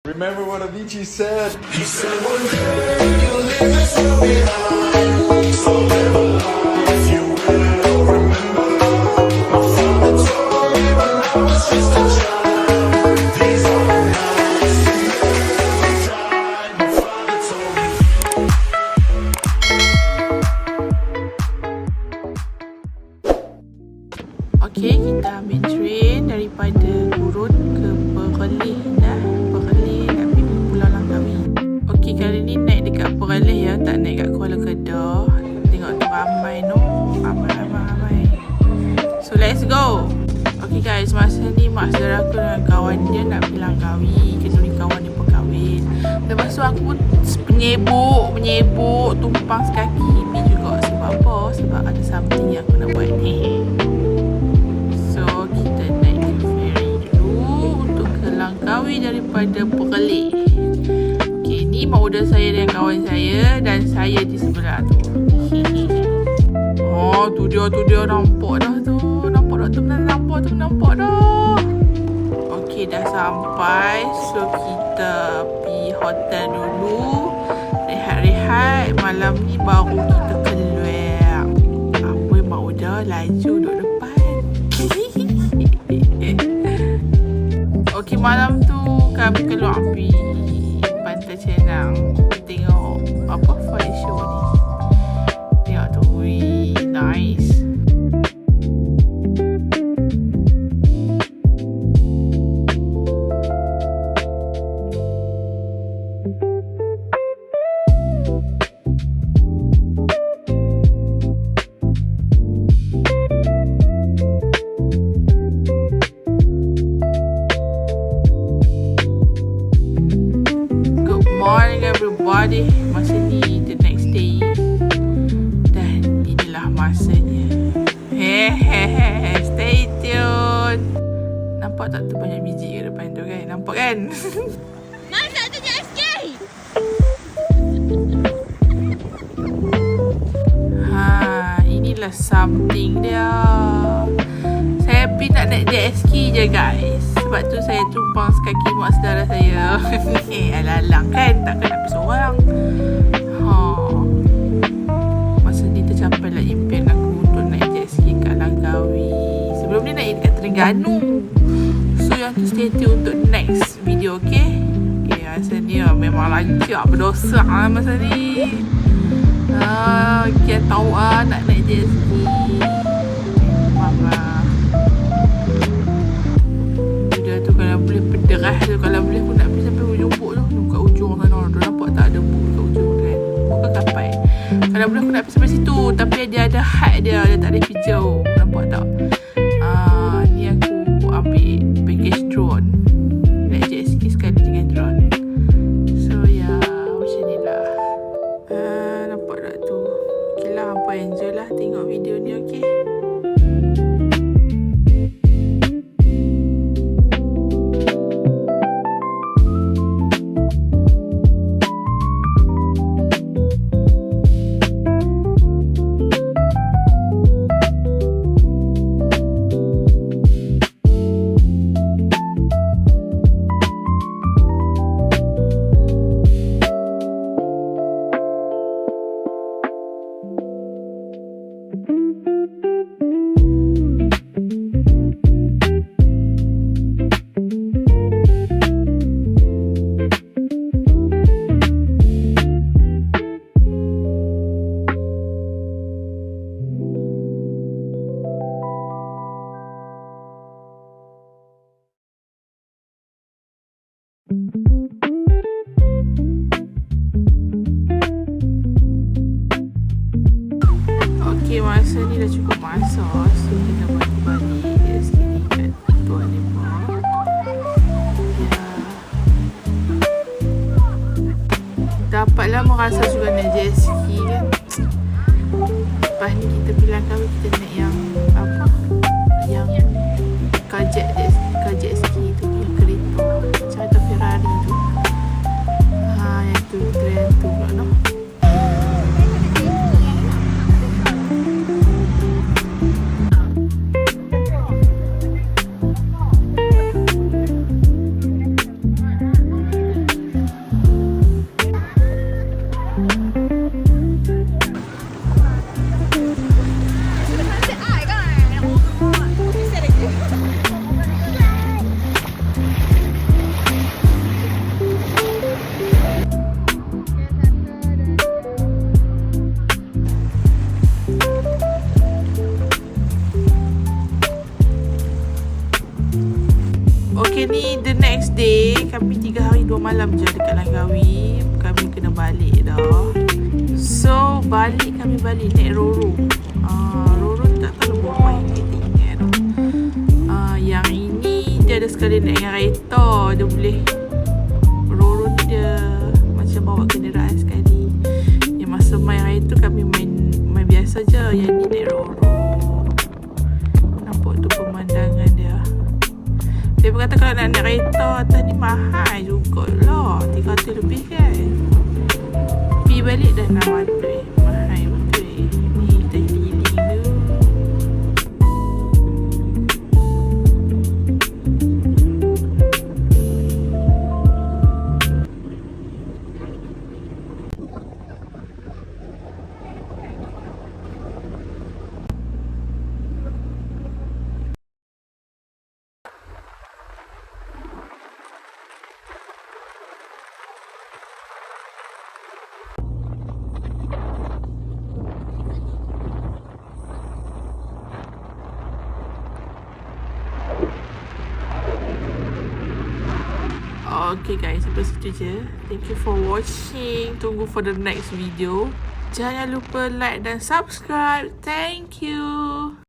Remember what Avicii said? He said one day you'll leave this world behind. So live a life you will remember. My father told me when I was just a child. These are the nights you never die. My father told me. Okay, kita ambil train daripada Gurun ke Perlis dah. Perlis nak pergi Pulau Langkawi. Okay, kali ni naik dekat Perlis ya, tak naik kat Kuala Kedah. Tengok tu ramai no. Ramai. So let's go. Okay guys, masa ni mak saudara aku dengan kawan dia nak pergi Langkawi. Kedua kawan dia berkahwin. Lepas tu aku pun menyebuk tumpang sekaki pergi juga. Sebab apa? Sebab ada something yang aku nak buat ni. Langkawi daripada Perlis. Okay, ni mak udang saya dengan kawan saya dan saya di sebelah tu. Oh, tu dia nampak dah tu. Nampak dah. Okay, dah sampai. So, kita pergi hotel dulu. Rehat-rehat. Malam ni baru kita keluar. Apa mak udang laju duduk depan. Okay, malam tu kami keluar pergi Pantai Cenang tengok apa fire show ni. Tengok tu, nice. Everybody, masa ni the next day dan inilah masanya. Stay tuned. Nampak tak tu banyak biji kat depan tu kan? Nampak kan? Masa tu jet ski. Inilah something dia. Saya pergi nak naik jet ski je guys. Sebab tu saya tumpang sekaki mak saudara saya. Alalang kan, takkan nak pergi seorang. Masa ni tercapai lah impian aku untuk naik jet ski kat Langkawi. Sebelum ni naik dekat Terengganu. So yang tu stay tune untuk next video, okay? Okay, masa ni memang lancar berdosa masa ni. Kita tahu nak naik jet ski. Memang kalau boleh pederas tu, kalau boleh aku nak pergi sampai ujung buk tu, kat ujung sana tu, nampak tak ada buk kat ujung kan, bukan kapal. Kalau boleh aku nak pergi sampai situ, tapi dia ada height dia tak ada hijau, nampak tak? Ni aku ambil package drone, naik jet ski sekali dengan drone. So ya, macam ni lah. Nampak tak tu? Okay lah, hampa enjoy lah tengok video ni, okay? Okay, masa ni dah cukup masak. So, kita bagi balik jet ski ni kat tuan ni pun. Dapatlah merasa juga naik jet ski kan. Lepas ni kita pergi Langkawi, kita naik yang apa? Yang kajak jet ski tu, yang kereta. Macam kereta Ferrari tu. Yang tu keren tu pula no. next day, kami 3 hari 2 malam je dekat Langkawi. Kami kena balik dah. So, kami balik naik Roro. Roro tak tahu berapa yang kita ingat tu. Yang ini, dia ada sekali naik dengan kereta. Dia boleh, Roro ni dia macam bawa kenderaan sekali. Yang masa main hari tu, kami main biasa je. Yang ni naik Roro. Nampak tu pemandangan dia. Dia berkata kalau nak naik kereta atas ni mahal jugalah, 300 lebih kan. Pergi balik dah 600. Mahal betul. Ni kita healing dulu. Okay guys, sampai situ je. Thank you for watching. Tunggu for the next video. Jangan lupa like dan subscribe. Thank you.